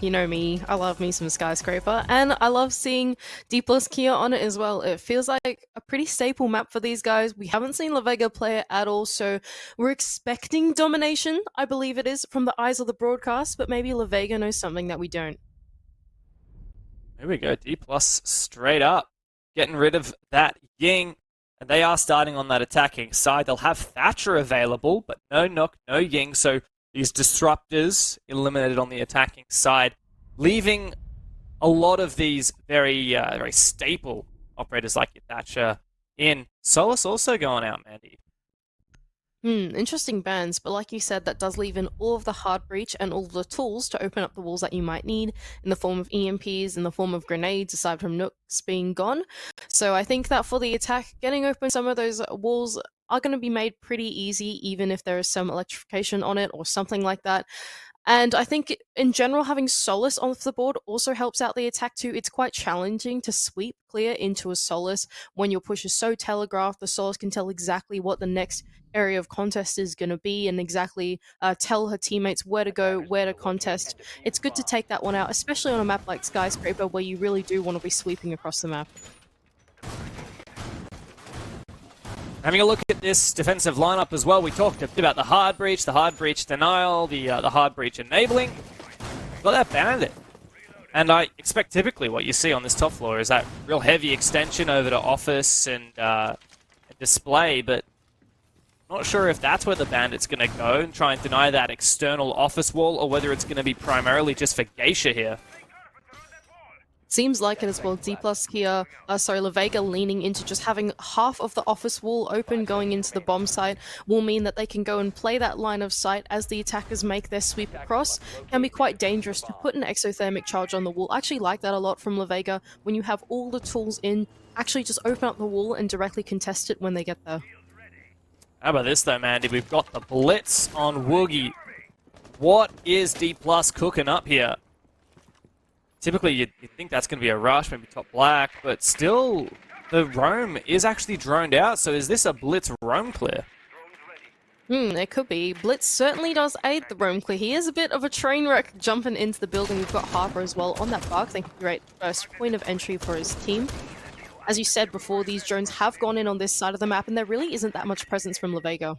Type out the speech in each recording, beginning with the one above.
You know me, I love me some Skyscraper, and I love seeing Dplus Kia on it as well. It feels like a pretty staple map for these guys. We haven't seen LAVEGA play it at all, so we're expecting domination, I believe it is, from the eyes of the broadcast, but maybe LAVEGA knows something that we don't. Here we go, Dplus straight up, getting rid of that Ying, and they are starting on that attacking side. They'll have Thatcher available, but no Nook, no Ying, so these disruptors eliminated on the attacking side, leaving a lot of these very staple operators like your Thatcher in. Solus also going out, Mandy. Interesting bans, but like you said, that does leave in all of the hard breach and all of the tools to open up the walls that you might need in the form of EMPs, in the form of grenades, aside from Nooks being gone. So I think that for the attack, getting open some of those walls are going to be made pretty easy, even if there is some electrification on it or something like that. And I think in general, having Solus off the board also helps out the attack too. It's quite challenging to sweep clear into a Solus when your push is so telegraphed. The Solus can tell exactly what the next area of contest is going to be and exactly tell her teammates where to go, where to contest. It's good to take that one out, especially on a map like Skyscraper where you really do want to be sweeping across the map. Having a look at this defensive lineup as well, we talked a bit about the hard breach denial, the hard breach enabling. Got that bandit. And I expect typically what you see on this top floor is that real heavy extension over to office and display, but not sure if that's where the bandit's going to go and try and deny that external office wall, or whether it's going to be primarily just for Geisha here. Seems like it as well. Dplus here, LAVEGA leaning into just having half of the office wall open going into the bomb site will mean that they can go and play that line of sight as the attackers make their sweep across. Can be quite dangerous to put an exothermic charge on the wall. I actually like that a lot from LAVEGA. When you have all the tools in, actually just open up the wall and directly contest it when they get there. How about this though, Mandy? We've got the blitz on Woogie. What is Dplus cooking up here? Typically, you'd think that's going to be a rush, maybe top black, but still, the roam is actually droned out, so is this a blitz roam clear? It could be. Blitz certainly does aid the roam clear. He is a bit of a train wreck jumping into the building. We've got Harper as well on that bug. Thank you, great first point of entry for his team. As you said before, these drones have gone in on this side of the map, and there really isn't that much presence from LAVEGA.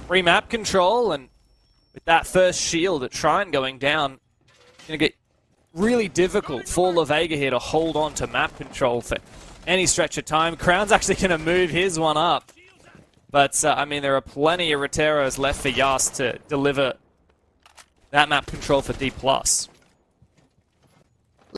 Free map control, and with that first shield at Shrine going down, it's going to get really difficult for LAVEGA here to hold on to map control for any stretch of time. Crown's actually going to move his one up. But, I mean, there are plenty of Roteros left for Yas to deliver that map control for Dplus.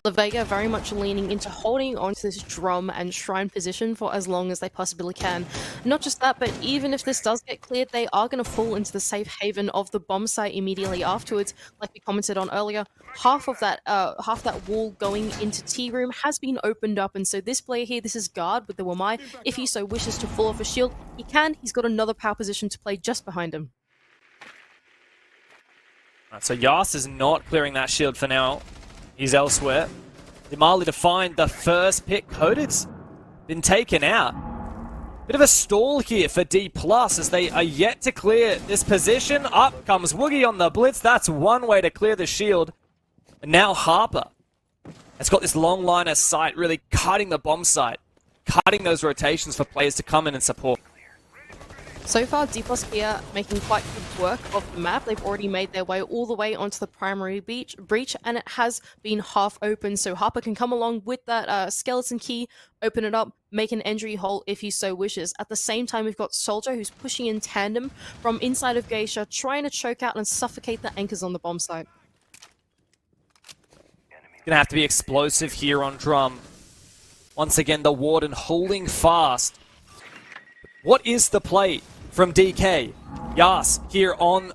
LAVEGA very much leaning into holding onto this drum and shrine position for as long as they possibly can. Not just that, but even if this does get cleared, they are going to fall into the safe haven of the bomb site immediately afterwards. Like we commented on earlier, half that wall going into T room has been opened up, and so this player here, this is guard with the Wamai. If he so wishes to fall off a shield, he can. He's got another power position to play just behind him. Right, so Yas is not clearing that shield for now. He's elsewhere. Dimali to find the first pick. Coded's been taken out. Bit of a stall here for Dplus as they are yet to clear this position. Up comes Woogie on the blitz. That's one way to clear the shield. And now Harper has got this long line of sight, really cutting the bomb site, cutting those rotations for players to come in and support. So far, Dplus here making quite good work of the map. They've already made their way all the way onto the primary breach, and it has been half open, so Harper can come along with that skeleton key, open it up, make an entry hole if he so wishes. At the same time, we've got Soldier, who's pushing in tandem from inside of Geisha, trying to choke out and suffocate the anchors on the bomb site. Gonna have to be explosive here on drum. Once again, the Warden holding fast. What is the play from DK? Yas here on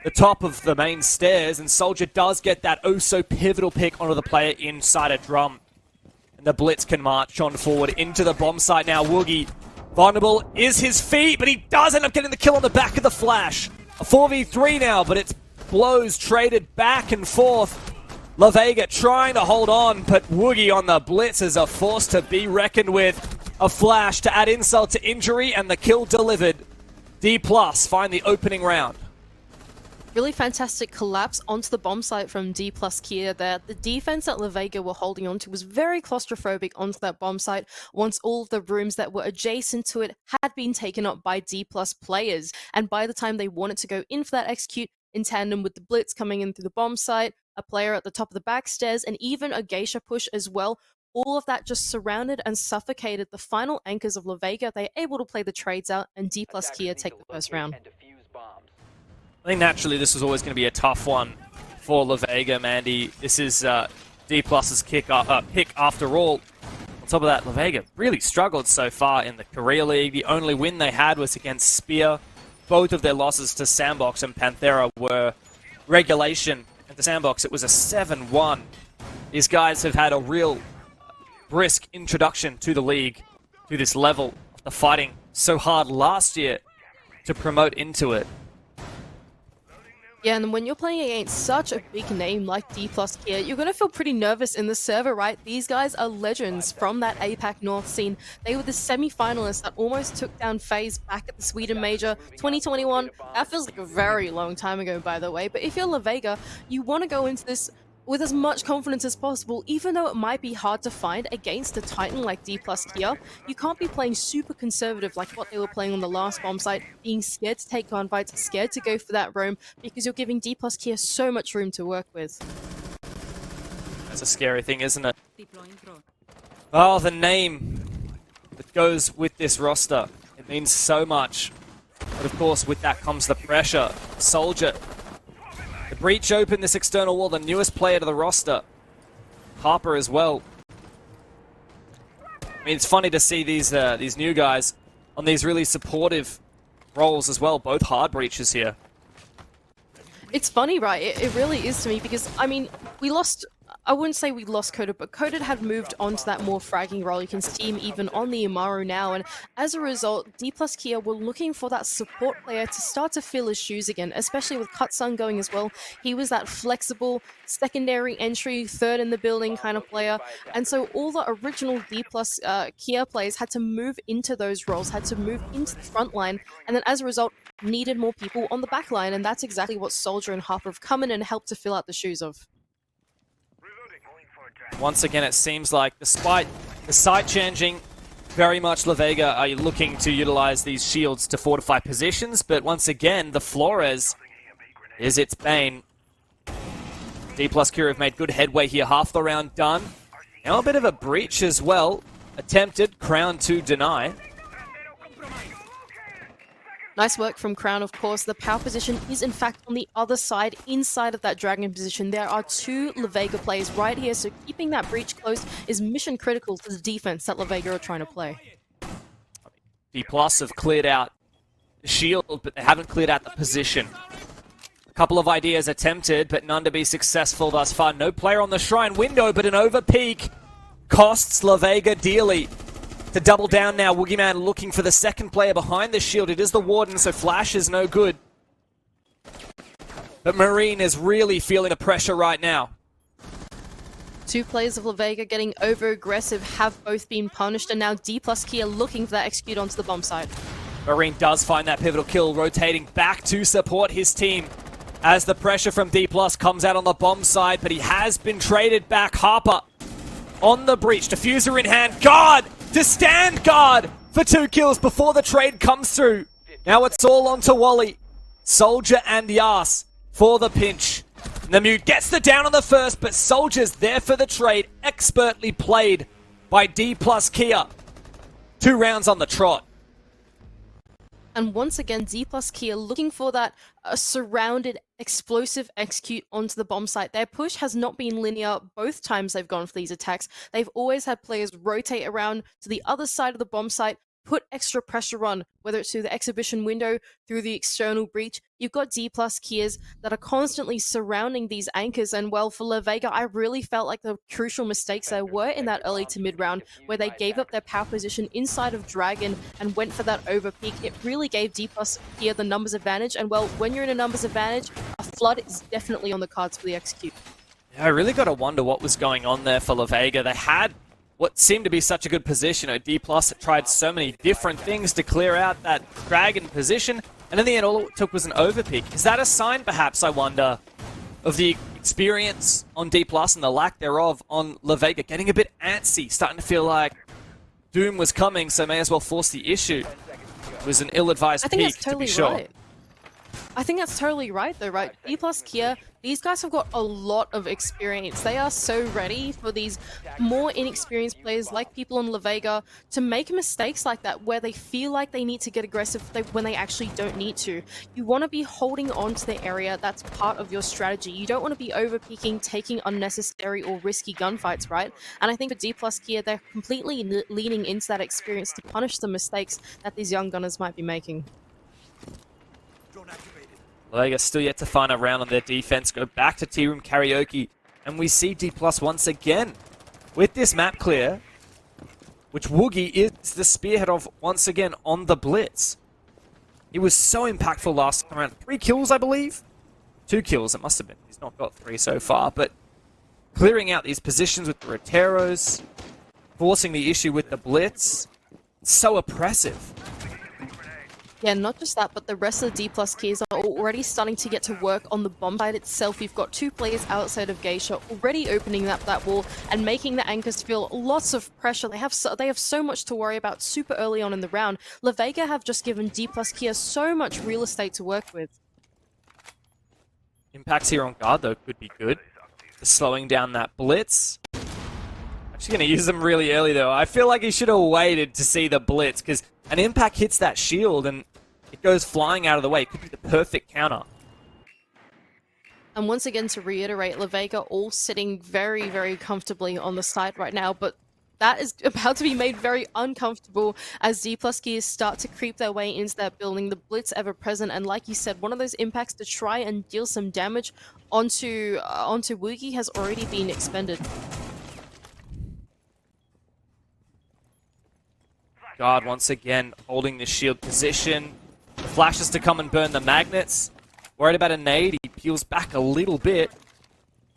the top of the main stairs, and Soldier does get that oh-so-pivotal pick onto the player inside a drum. And the Blitz can march on forward into the bomb site now. Woogie, vulnerable is his feet, but he does end up getting the kill on the back of the Flash. A 4v3 now, but it's blows traded back and forth. LAVEGA trying to hold on, but Woogie on the Blitz is a force to be reckoned with. A Flash to add insult to injury, and the kill delivered. Dplus find the opening round. Really fantastic collapse onto the bomb site from Dplus Kia there. The defense that LAVEGA were holding onto was very claustrophobic onto that bomb site once all of the rooms that were adjacent to it had been taken up by Dplus players. And by the time they wanted to go in for that execute, in tandem with the blitz coming in through the bomb site, a player at the top of the back stairs, and even a geisha push as well, all of that just surrounded and suffocated the final anchors of LAVEGA. They're able to play the trades out, and Dplus Kia take the first round. I think naturally this was always going to be a tough one for LAVEGA, Mandy. This is Dplus's pick after all. On top of that, LAVEGA really struggled so far in the Korea League. The only win they had was against Spear. Both of their losses to Sandbox and Panthera were regulation. At the Sandbox, it was a 7-1. These guys have had a real brisk introduction to the league, to this level, after fighting so hard last year to promote into it. Yeah, and when you're playing against such a big name like Dplus Kia, you're going to feel pretty nervous in the server, right? These guys are legends from that APAC North scene. They were the semi-finalists that almost took down FaZe back at the Sweden Major 2021. That feels like a very long time ago, by the way. But if you're LAVEGA, you want to go into this with as much confidence as possible, even though it might be hard to find against a titan like Dplus Kia. You can't be playing super conservative like what they were playing on the last bomb site, being scared to take on fights, scared to go for that roam, because you're giving Dplus Kia so much room to work with. That's a scary thing, isn't it? Oh, the name that goes with this roster. It means so much. But of course, with that comes the pressure. Soldier. The Breach opened this external wall, the newest player to the roster. Harper as well. I mean, it's funny to see these new guys on these really supportive roles as well. Both hard breaches here. It's funny, right? It really is to me because, I mean, we lost... I wouldn't say we lost Coded, but Coded had moved on to that more fragging role. You can see him even on the Amaru now, and as a result, Dplus Kia were looking for that support player to start to fill his shoes again, especially with Kutsun going as well. He was that flexible, secondary entry, third in the building kind of player, and so all the original Dplus Kia players had to move into those roles, had to move into the front line, and then as a result, needed more people on the back line, and that's exactly what Soldier and Harper have come in and helped to fill out the shoes of. Once again, it seems like, despite the site changing, very much LAVEGA are looking to utilize these shields to fortify positions, but once again, the Flores is its bane. Dplus Kia have made good headway here, half the round done. Now a bit of a breach as well. Attempted, Crown to deny. Nice work from Crown, of course. The power position is, in fact, on the other side, inside of that Dragon position. There are two LAVEGA players right here, so keeping that breach closed is mission critical to the defense that LAVEGA are trying to play. Dplus have cleared out the shield, but they haven't cleared out the position. A couple of ideas attempted, but none to be successful thus far. No player on the Shrine window, but an overpeak costs LAVEGA dearly. To double down now, Woogieman looking for the second player behind the shield. It is the Warden, so Flash is no good. But Marine is really feeling the pressure right now. Two players of LAVEGA getting over-aggressive have both been punished, and now Dplus Kia looking for that execute onto the bomb side. Marine does find that pivotal kill, rotating back to support his team as the pressure from Dplus comes out on the bomb side, but he has been traded back. Harper on the breach, diffuser in hand. Guard to stand guard for 2 kills before the trade comes through. Now it's all on to Wally. Soldier and Yas for the pinch. Namute gets the down on the first, but Soldier's there for the trade. Expertly played by Dplus Kia. 2 rounds on the trot. And once again, Dplus Kia looking for that surrounded explosive execute onto the bomb site. Their push has not been linear both times they've gone for these attacks. They've always had players rotate around to the other side of the bomb site, put extra pressure on, whether it's through the exhibition window, through the external breach. You've got Dplus Kias that are constantly surrounding these anchors, and well, for LAVEGA, I really felt like the crucial mistakes there were in that early to mid round, where they gave up their power position inside of Dragon and went for that overpeak. It really gave Dplus Kia the numbers advantage, and well, when you're in a numbers advantage, a flood is definitely on the cards for the execute. Yeah, I really got to wonder what was going on there for LAVEGA. They had what seemed to be such a good position. Dplus tried so many different things to clear out that Dragon position. And in the end, all it took was an overpick. Is that a sign, perhaps, I wonder, of the experience on Dplus and the lack thereof on LAVEGA getting a bit antsy, starting to feel like Doom was coming, so may as well force the issue? It was an ill-advised peak, to be sure. Right. I think that's totally right, though, right? Dplus, Kia, these guys have got a lot of experience. They are so ready for these more inexperienced players like people on LAVEGA to make mistakes like that where they feel like they need to get aggressive when they actually don't need to. You want to be holding on to the area. That's part of your strategy. You don't want to be over-peaking, taking unnecessary or risky gunfights, right? And I think for Dplus, Kia, they're completely leaning into that experience to punish the mistakes that these young gunners might be making. LAVEGA still yet to find a round on their defense. Go back to Tea Room Karaoke. And we see Dplus once again with this map clear, which Woogie is the spearhead of once again on the Blitz. He was so impactful last time around. 3 kills, I believe? 2 kills, it must have been. He's not got 3 so far, but clearing out these positions with the Roteros, forcing the issue with the Blitz. It's so oppressive. Yeah, not just that, but the rest of the Dplus keys are already starting to get to work on the bomb site itself. We've got 2 players outside of Geisha already opening up that wall and making the anchors feel lots of pressure. They have so much to worry about super early on in the round. LAVEGA have just given Dplus Kia so much real estate to work with. Impacts here on guard, though, could be good. For slowing down that Blitz. Actually going to use them really early, though. I feel like he should have waited to see the Blitz, because an impact hits that shield and it goes flying out of the way. It could be the perfect counter. And once again, to reiterate, LAVEGA all sitting very, very comfortably on the side right now, but that is about to be made very uncomfortable as Dplus gears start to creep their way into that building. The Blitz ever present, and like you said, one of those impacts to try and deal some damage onto Woogie has already been expended. Guard once again holding the shield position. The flashes to come and burn the magnets. Worried about a nade, he peels back a little bit.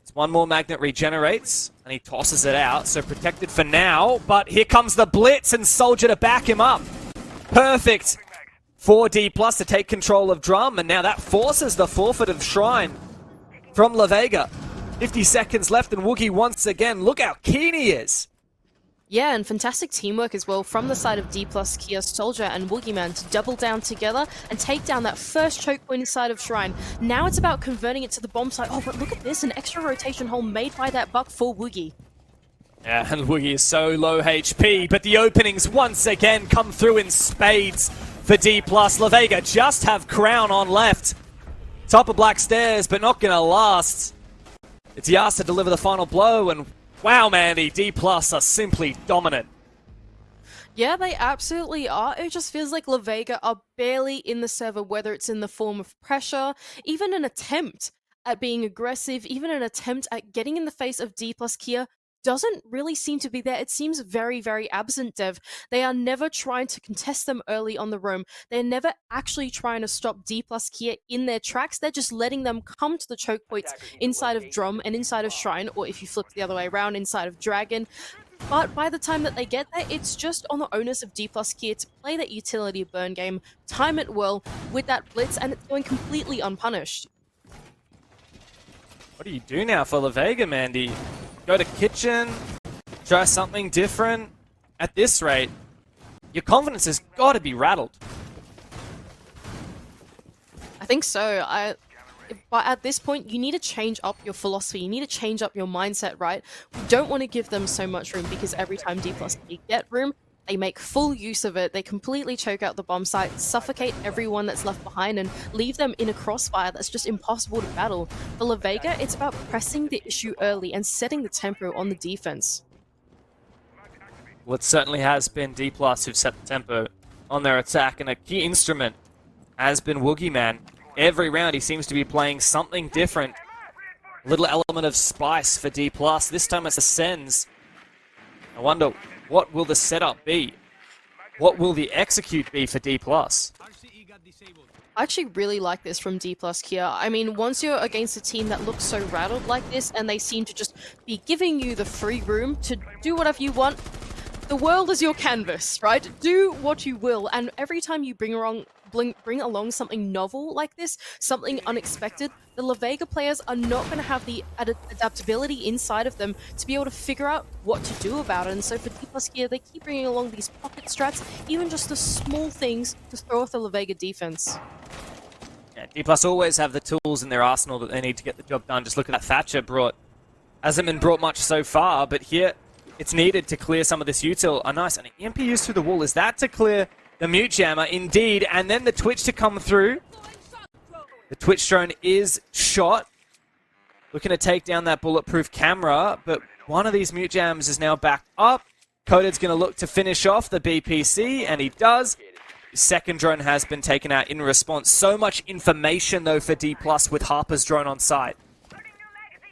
As one more magnet regenerates, and he tosses it out, so protected for now. But here comes the Blitz and Soldier to back him up. Perfect for Dplus to take control of Drum, and now that forces the forfeit of Shrine from LAVEGA. 50 seconds left, and Woogie once again, look how keen he is. Yeah, and fantastic teamwork as well from the side of Dplus, Kia, Soldier, and Woogieman to double down together and take down that first choke point inside of Shrine. Now it's about converting it to the bomb site. Oh, but look at this, an extra rotation hole made by that buck for Woogie. Yeah, and Woogie is so low HP, but the openings once again come through in spades for Dplus. LAVEGA just have Crown on left. Top of Black Stairs, but not gonna last. It's Yas to deliver the final blow, and wow, Mandy, Dplus are simply dominant. Yeah, they absolutely are. It just feels like LAVEGA are barely in the server, whether it's in the form of pressure, even an attempt at being aggressive, even an attempt at getting in the face of Dplus Kia doesn't really seem to be there. It seems very, very absent, Dev. They are never trying to contest them early on the roam. They're never actually trying to stop Dplus Kia in their tracks. They're just letting them come to the choke points inside of Drum and inside of Shrine, or if you flip the other way around, inside of Dragon. But by the time that they get there, it's just on the onus of Dplus Kia to play that utility burn game, time it well with that Blitz, and it's going completely unpunished. What do you do now for LAVEGA, Mandy? Go to kitchen, try something different. At this rate, your confidence has got to be rattled. I think so. But at this point, you need to change up your philosophy. You need to change up your mindset, right? We don't want to give them so much room because every time Dplus get room, they make full use of it. They completely choke out the bomb site, suffocate everyone that's left behind, and leave them in a crossfire that's just impossible to battle. For LAVEGA, it's about pressing the issue early and setting the tempo on the defense. Well, it certainly has been Dplus who've set the tempo on their attack, and a key instrument has been Woogieman. Every round he seems to be playing something different. A little element of spice for Dplus. This time it's Ascends. I wonder, what will the setup be? What will the execute be for Dplus? I actually really like this from Dplus Kia. I mean, once you're against a team that looks so rattled like this and they seem to just be giving you the free room to do whatever you want, the world is your canvas, right? Do what you will, and every time you bring bring along something novel like this, something unexpected, the LAVEGA players are not going to have the adaptability inside of them to be able to figure out what to do about it. And so for Dplus here, they keep bringing along these pocket strats, even just the small things to throw off the LAVEGA defense. Yeah, Dplus always have the tools in their arsenal that they need to get the job done. Just look at that Thatcher brought. Hasn't been brought much so far, but here it's needed to clear some of this util. Oh, nice. And an EMP used through the wall. Is that to clear the mute jammer? Indeed. And then the Twitch to come through. The Twitch drone is shot. Looking to take down that bulletproof camera, but one of these mute jams is now back up. Coded's going to look to finish off the BPC, and he does. Second drone has been taken out in response. So much information, though, for Dplus with Harper's drone on site.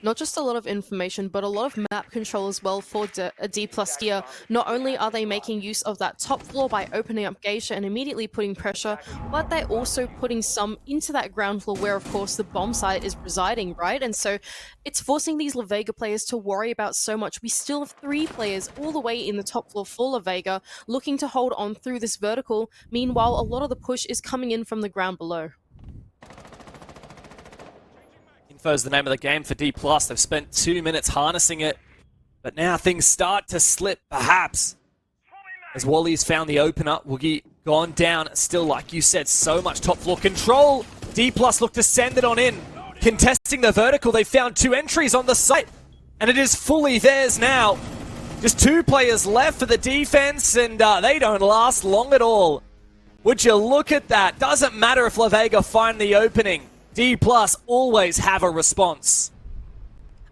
Not just a lot of information, but a lot of map control as well for Dplus here. Not only are they making use of that top floor by opening up Geisha and immediately putting pressure, but they're also putting some into that ground floor where, of course, the bomb site is residing, right? And so it's forcing these LAVEGA players to worry about so much. We still have 3 players all the way in the top floor for LAVEGA looking to hold on through this vertical. Meanwhile, a lot of the push is coming in from the ground below. Info's the name of the game for Dplus. They've spent 2 minutes harnessing it, but now things start to slip, perhaps. As Wally's found the opener, Woogie gone down. Still, like you said, so much top floor control. Dplus look to send it on in. Contesting the vertical, they found 2 entries on the site, and it is fully theirs now. Just 2 players left for the defense, and they don't last long at all. Would you look at that? Doesn't matter if LAVEGA find the opening. Dplus always have a response.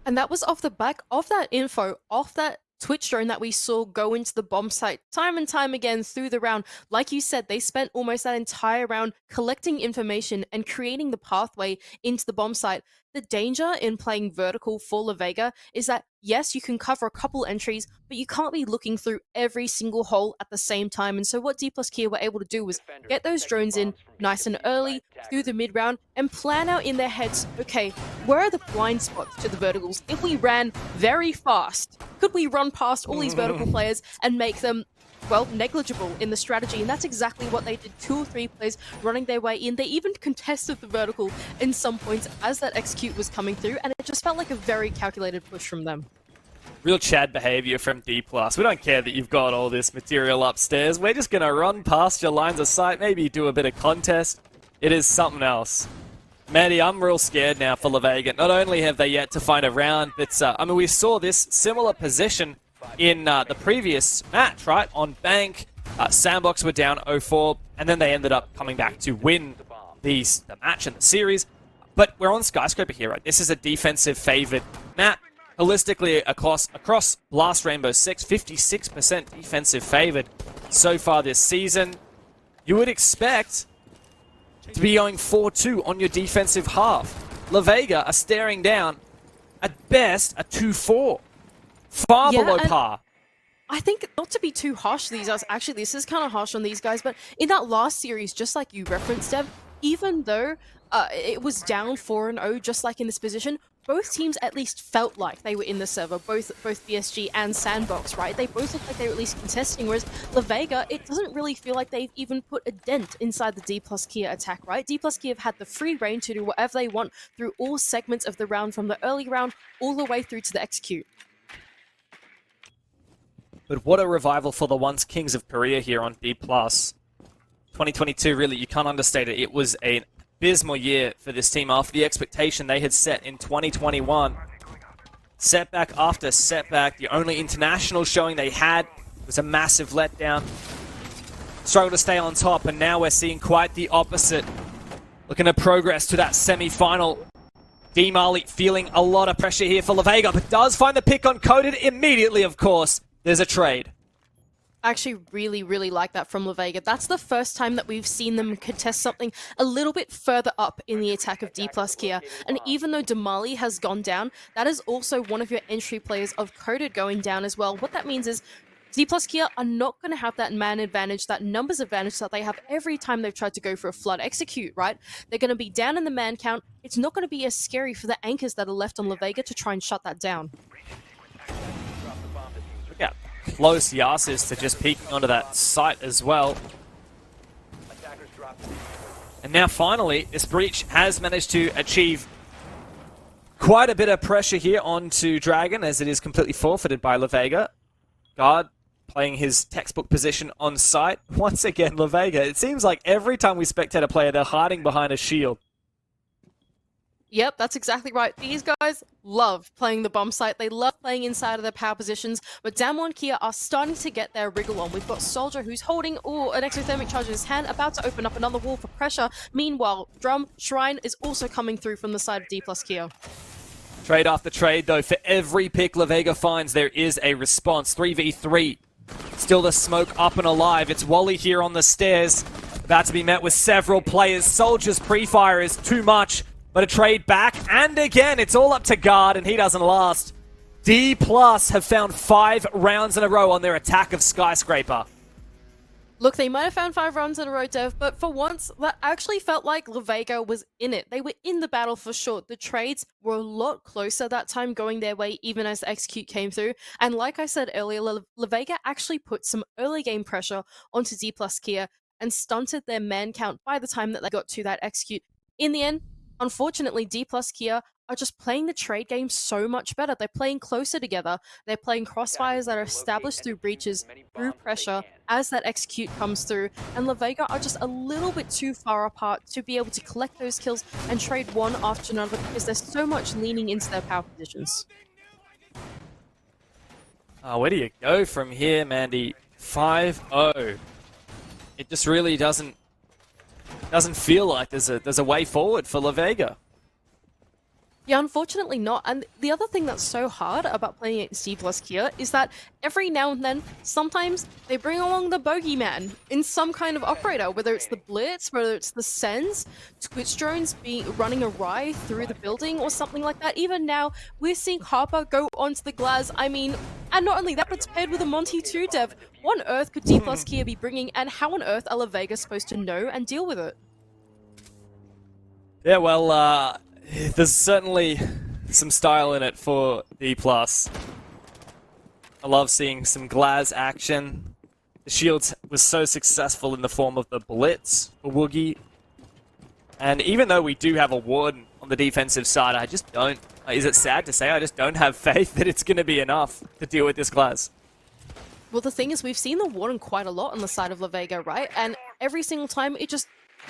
And that was off the back of that info, off that Twitch drone that we saw go into the bomb site time and time again through the round. Like you said, they spent almost that entire round collecting information and creating the pathway into the bomb site. The danger in playing vertical for LAVEGA is that, yes, you can cover a couple entries, but you can't be looking through every single hole at the same time. And so what Dplus here were able to do was get those drones in nice and early through the mid-round and plan out in their heads, okay, where are the blind spots to the verticals? If we ran very fast, could we run past all these vertical players and make them, well, negligible in the strategy? And that's exactly what they did. 2 or 3 players running their way in. They even contested the vertical in some points as that execute was coming through, and it just felt like a very calculated push from them. Real Chad behavior from Dplus. We don't care that you've got all this material upstairs. We're just going to run past your lines of sight, maybe do a bit of contest. It is something else. Maddie, I'm real scared now for LAVEGA. Not only have they yet to find a round, but I mean, we saw this similar position in the previous match, right? On Bank, Sandbox were down 0-4, and then they ended up coming back to win the match and the series. But we're on Skyscraper here, right? This is a defensive-favored map. Holistically, across Blast Rainbow 6, 56% defensive favored so far this season. You would expect to be going 4-2 on your defensive half. LAVEGA are staring down, at best, a 2-4. Far below par. I think, not to be too harsh to these guys, actually this is kind of harsh on these guys, but in that last series, just like you referenced, Dev, even though it was down 4-0, just like in this position, both teams at least felt like they were in the server, both BSG and Sandbox, right? They both looked like they were at least contesting, whereas LAVEGA, it doesn't really feel like they've even put a dent inside the Dplus Kia attack, right? Dplus Kia have had the free reign to do whatever they want through all segments of the round, from the early round all the way through to the execute. But what a revival for the once kings of Korea here on Dplus. 2022, really, you can't understate it. It was an abysmal year for this team after the expectation they had set in 2021. Setback after setback. The only international showing they had was a massive letdown. Struggled to stay on top, and now we're seeing quite the opposite. Looking to progress to that semi-final. D-Marley feeling a lot of pressure here for LAVEGA, but does find the pick on Coded immediately, of course. There's a trade. I actually really like that from LAVEGA. That's the first time that we've seen them contest something a little bit further up in the attack of Dplus Kia. And even though Damali has gone down, that is also one of your entry players of Coded going down as well. What that means is Dplus Kia are not going to have that man advantage, that numbers advantage that they have every time they've tried to go for a flood execute, right? They're going to be down in the man count. It's not going to be as scary for the anchors that are left on LAVEGA to try and shut that down. Look how close Yas is to just peeking onto that site as well. And now finally, this breach has managed to achieve quite a bit of pressure here onto Dragon, as it is completely forfeited by LAVEGA. Guard playing his textbook position on site. Once again, LAVEGA, it seems like every time we spectate a player, they're hiding behind a shield. Yep, that's exactly right. These guys love playing the bomb site. They love playing inside of their power positions. But Damwon Kia are starting to get their wriggle on. We've got Soldier who's holding an exothermic charge in his hand, about to open up another wall for pressure. Meanwhile, Drum Shrine is also coming through from the side of Dplus Kia. Trade after trade, though. For every pick LAVEGA finds, there is a response. 3v3. Still the smoke up and alive. It's Wally here on the stairs. About to be met with several players. Soldier's pre-fire is too much. But a trade back, and again, it's all up to Guard, and he doesn't last. Dplus have found 5 rounds in a row on their attack of Skyscraper. Look, they might have found 5 rounds in a row, Dev, but for once, that actually felt like LAVEGA was in it. They were in the battle for sure. The trades were a lot closer that time, going their way, even as the execute came through. And like I said earlier, LAVEGA actually put some early game pressure onto Dplus Kia and stunted their man count by the time that they got to that execute. In the end, unfortunately, Dplus Kia are just playing the trade game so much better. They're playing closer together. They're playing crossfires that are established through breaches, through pressure, as that execute comes through. And LAVEGA are just a little bit too far apart to be able to collect those kills and trade one after another because there's so much leaning into their power positions. Where do you go from here, Mandy? 5-0. It just really doesn't feel like there's a way forward for LAVEGA. Yeah, unfortunately not. And the other thing that's so hard about playing against Dplus Kia is that every now and then, sometimes they bring along the bogeyman in some kind of operator, whether it's the Blitz, whether it's the Sens, Twitch drones running awry through the building or something like that. Even now, we're seeing Harper go onto the Glaz. I mean, and not only that, but it's paired with a Monty too, Dev. What on earth could Dplus Kia be bringing, and how on earth are LAVEGA supposed to know and deal with it? Yeah, well, there's certainly some style in it for Dplus. I love seeing some Glaz action. The shield was so successful in the form of the Blitz for Woogie. And even though we do have a Warden on the defensive side, I just don't... Is it sad to say? I just don't have faith that it's going to be enough to deal with this Glaz. Well, the thing is, we've seen the Warden quite a lot on the side of LAVEGA, right? And every single time, it just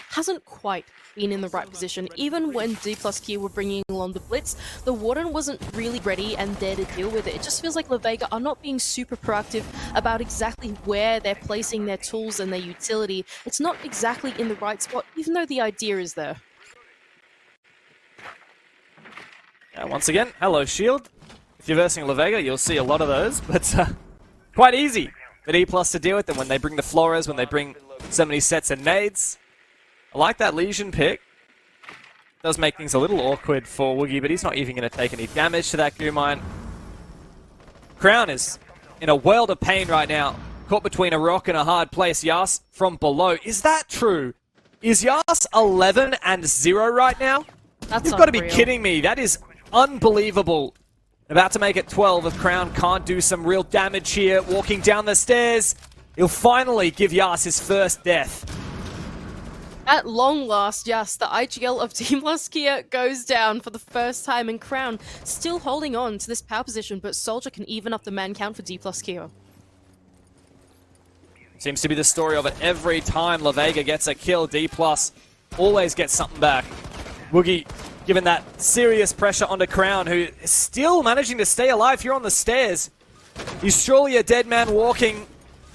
hasn't quite been in the right position. Even when Dplus Kia were bringing along the Blitz, the Warden wasn't really ready and there to deal with it. It just feels like LAVEGA are not being super proactive about exactly where they're placing their tools and their utility. It's not exactly in the right spot, even though the idea is there. Once again, hello Shield. If you're versing LAVEGA, you'll see a lot of those, but quite easy for Dplus to deal with them when they bring the Flores, when they bring so many sets of nades. I like that Legion pick. Does make things a little awkward for Woogie, but he's not even going to take any damage to that Goo Mine. Crown is in a world of pain right now. Caught between a rock and a hard place. Yas from below. Is that true? Is Yas 11-0 right now? That's You've got to be kidding me. That is unbelievable. About to make it 12 if Crown can't do some real damage here. Walking down the stairs. He'll finally give Yas his first death. At long last, yes, the IGL of Dplus Kia goes down for the first time, and Crown still holding on to this power position, but Soldier can even up the man count for Dplus Kia. Seems to be the story of it. Every time LAVEGA gets a kill, Dplus always gets something back. Woogie giving that serious pressure onto Crown, who is still managing to stay alive here on the stairs. He's surely a dead man walking.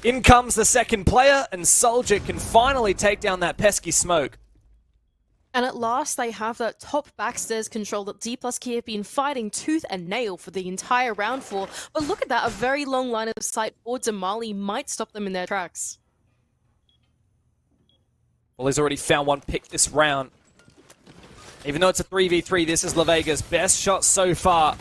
In comes the second player, and Soldier can finally take down that pesky smoke. And at last, they have that top backstairs control that Dplus Kia have been fighting tooth and nail for the entire round for. But look at that, a very long line of sight for Damali might stop them in their tracks. Well, he's already found one pick this round. Even though it's a 3v3, this is LAVEGA's best shot so far.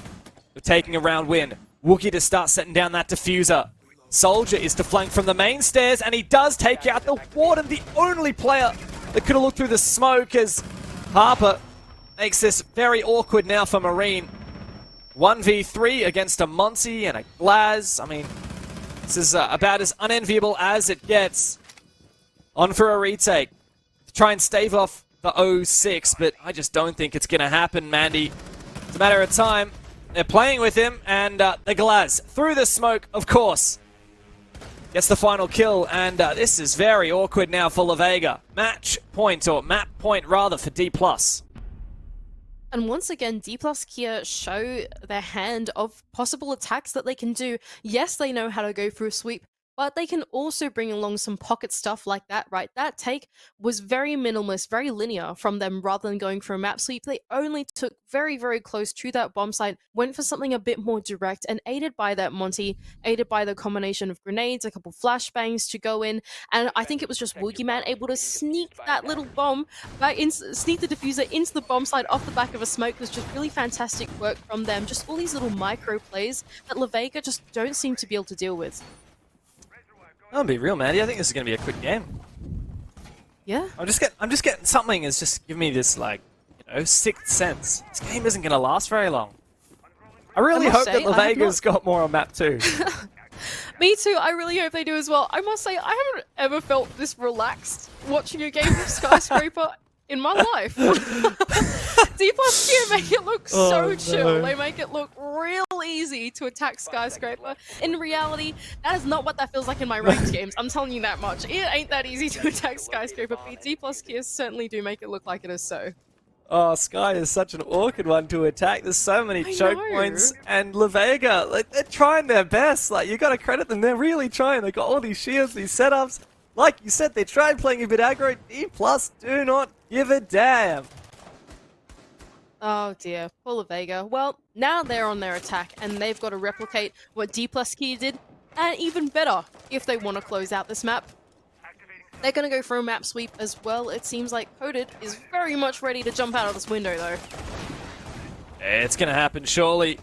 We're taking a round win. Wookie to start setting down that diffuser. Soldier is to flank from the main stairs, and he does take out the Warden, the only player that could have looked through the smoke, as Harper makes this very awkward now for Marine. 1v3 against a Monty and a Glaz. I mean, this is about as unenviable as it gets. On for a retake. try and stave off the 0-6, but I just don't think it's going to happen, Mandy. It's a matter of time. They're playing with him, and the Glaz, through the smoke, of course, gets the final kill, and this is very awkward now for LAVEGA. Match point, or map point rather, for Dplus. And once again, Dplus Kia show their hand of possible attacks that they can do. Yes, they know how to go through a sweep, but they can also bring along some pocket stuff like that, right? That take was very minimalist, very linear from them rather than going for a map sweep. They only took very, very close to that bomb site, went for something a bit more direct, and aided by that Monty, aided by the combination of grenades, a couple flashbangs to go in, and I think it was just Woogieman able to sneak that little bomb back in, sneak the diffuser into the bomb site off the back of a smoke. It was just really fantastic work from them. Just all these little micro plays that LAVEGA just don't seem to be able to deal with. I'll be real, Mandy. I think this is going to be a quick game. Yeah. I'm just getting something is just giving me this, like, you know, sixth sense. This game isn't going to last very long. I really hope that LAVEGA's got more on map 2. Me too. I really hope they do as well. I must say, I haven't ever felt this relaxed watching a game of Skyscraper in my life. Dplus Kia make it look so chill. They make it look real easy to attack Skyscraper. In reality, that is not what that feels like in my ranked games. I'm telling you that much. It ain't that easy to attack Skyscraper, but Dplus Kia certainly do make it look like it is so. Oh, Sky is such an awkward one to attack. There's so many choke points, and LAVEGA, like, they're trying their best. Like, you gotta credit them. They're really trying. They got all these shields, these setups. Like you said, they tried playing a bit aggro. Dplus do not give a damn. Oh dear, poor LAVEGA. Well, now they're on their attack, and they've got to replicate what Dplus Kia did, and even better if they want to close out this map. They're going to go for a map sweep as well. It seems like Coded is very much ready to jump out of this window, though. It's going to happen, surely.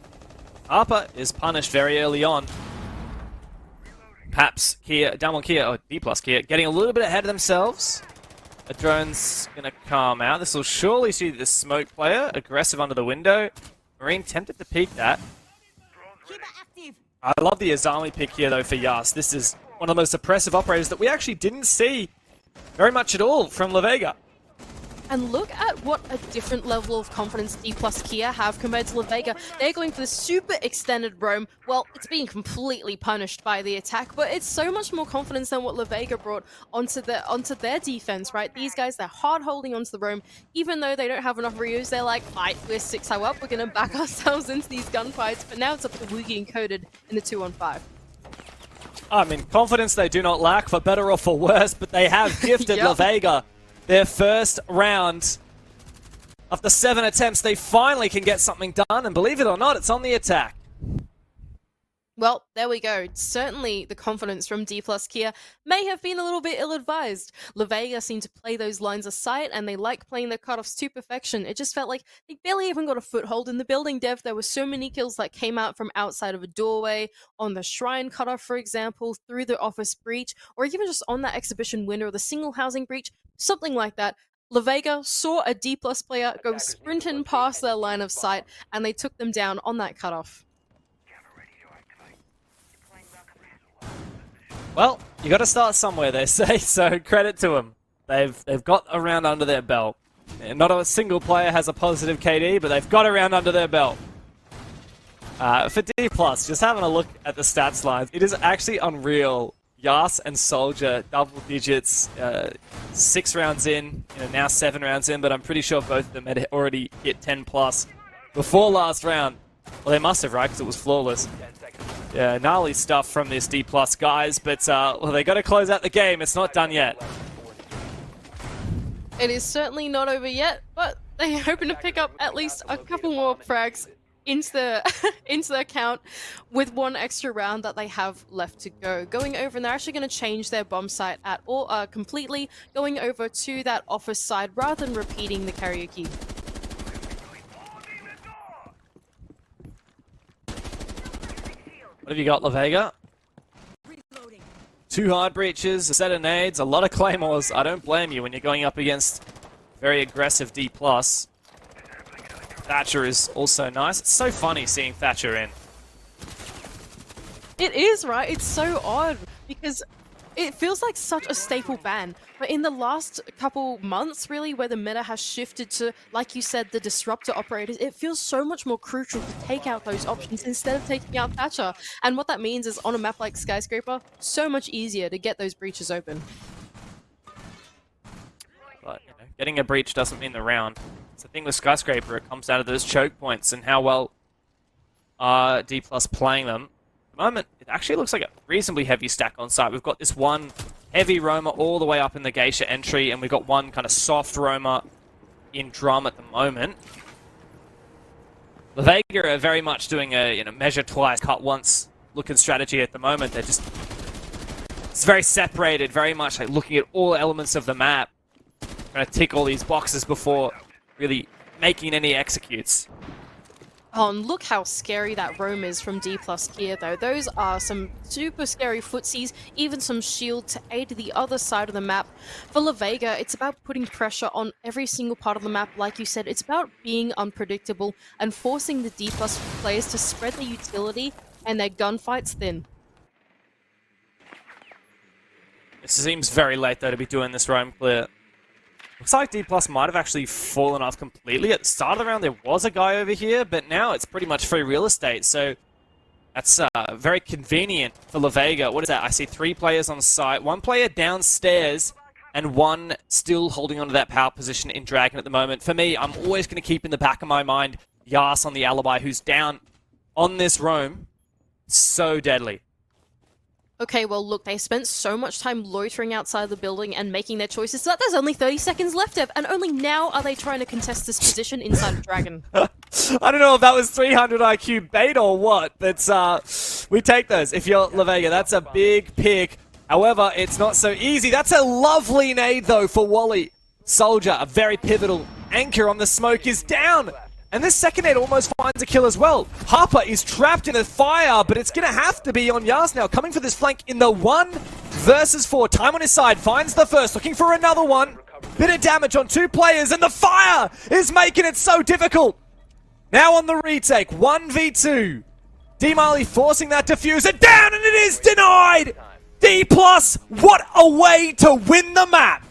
Harper is punished very early on. Perhaps Kia, down on Kia, or Dplus Kia, getting a little bit ahead of themselves. A drone's going to come out. This will surely see the smoke player aggressive under the window. Marine tempted to peek that. I love the Azami pick here, though, for Yas. This is one of the most oppressive operators that we actually didn't see very much at all from LAVEGA. And look at what a different level of confidence Dplus Kia have compared to LAVEGA. They're going for the super extended roam. Well, it's being completely punished by the attack, but it's so much more confidence than what LAVEGA brought onto their defense, right? These guys, they're hard holding onto the roam. Even though they don't have enough Ryus, they're like, right, we're 6-0 up, we're going to back ourselves into these gunfights. But now it's up to Woogie and Coded in the 2-on-5. I mean, confidence they do not lack, for better or for worse, but they have gifted LAVEGA their first round. After 7 attempts, they finally can get something done, and believe it or not, it's on the attack. Well, there we go. Certainly the confidence from Dplus Kia may have been a little bit ill-advised. LAVEGA seemed to play those lines of sight, and they like playing their cutoffs to perfection. It just felt like they barely even got a foothold in the building, Dev. There were so many kills that came out from outside of a doorway, on the shrine cutoff, for example, through the office breach, or even just on that exhibition window or the single housing breach, something like that. LAVEGA saw a Dplus player go sprinting past their line of sight, and they took them down on that cutoff. Well, you got to start somewhere, they say, so credit to them. They've got a round under their belt. And not a single player has a positive KD, but they've got a round under their belt. For Dplus, just having a look at the stats lines, it is actually unreal. Yas and Soldier, double digits, 6 rounds in, now 7 rounds in, but I'm pretty sure both of them had already hit 10 plus before last round. Well, they must have, right, because it was flawless. Yeah, gnarly stuff from this Dplus guys, but well, they got to close out the game. It's not done yet. It is certainly not over yet, but they're hoping to pick up at least a couple more frags into their count with one extra round that they have left to go. Going over, and they're actually going to change their bomb site at all completely, going over to that office side rather than repeating the karaoke. What have you got, LAVEGA? 2 hard breaches, a set of nades, a lot of claymores. I don't blame you when you're going up against very aggressive Dplus. Thatcher is also nice. It's so funny seeing Thatcher in. It is, right? It's so odd because It feels like such a staple ban, but in the last couple months, really, where the meta has shifted to, like you said, the disruptor operators, it feels so much more crucial to take out those options instead of taking out Thatcher. And what that means is on a map like Skyscraper, so much easier to get those breaches open. But, you know, getting a breach doesn't mean the round. It's the thing with Skyscraper, it comes down to those choke points and how well Dplus playing them. At the moment, it actually looks like a reasonably heavy stack on site. We've got this one heavy roamer all the way up in the Geisha entry, and we've got one kind of soft roamer in drum at the moment. LAVEGA are very much doing a measure twice, cut once looking strategy at the moment. They're just... It's very separated, very much like looking at all elements of the map, trying to tick all these boxes before really making any executes. Oh, and look how scary that roam is from Dplus here, though. Those are some super scary footsies, even some shield to aid the other side of the map. For LAVEGA, it's about putting pressure on every single part of the map. Like you said, it's about being unpredictable and forcing the Dplus players to spread their utility and their gunfights thin. It seems very late, though, to be doing this roam clear. Looks like Dplus might have actually fallen off completely. At the start of the round, there was a guy over here, but now it's pretty much free real estate, so that's very convenient for LAVEGA. What is that? I see 3 players on site, 1 player downstairs, and 1 still holding onto that power position in Dragon at the moment. For me, I'm always going to keep in the back of my mind Yas on the Alibi, who's down on this roam. So deadly. Okay, well, look, they spent so much time loitering outside the building and making their choices so that there's only 30 seconds left, Ev, and only now are they trying to contest this position inside of Dragon. I don't know if that was 300 IQ bait or what, but we take those. If you're LAVEGA, that's a big pick. However, it's not so easy. That's a lovely nade, though, for Wally. Soldier, a very pivotal anchor on the smoke, is down. And this second nade almost finds a kill as well. Harper is trapped in a fire, but it's going to have to be on Yas now. Coming for this flank in the 1 versus 4. Time on his side, finds the first, looking for another one. Bit of damage on 2 players, and the fire is making it so difficult. Now on the retake, 1v2. D-Marley forcing that diffuser down, and it is denied! Dplus, what a way to win the map!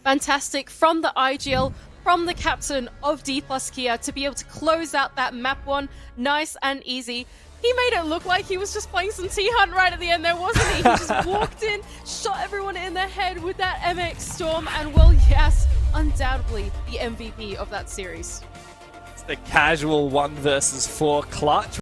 Fantastic from the IGL, from the captain of Dplus Kia to be able to close out that map 1 nice and easy. He made it look like he was just playing some T-Hunt right at the end there, wasn't he? He just walked in, shot everyone in the head with that MX Storm, and well, yes, undoubtedly the MVP of that series. It's the casual 1 versus 4 clutch.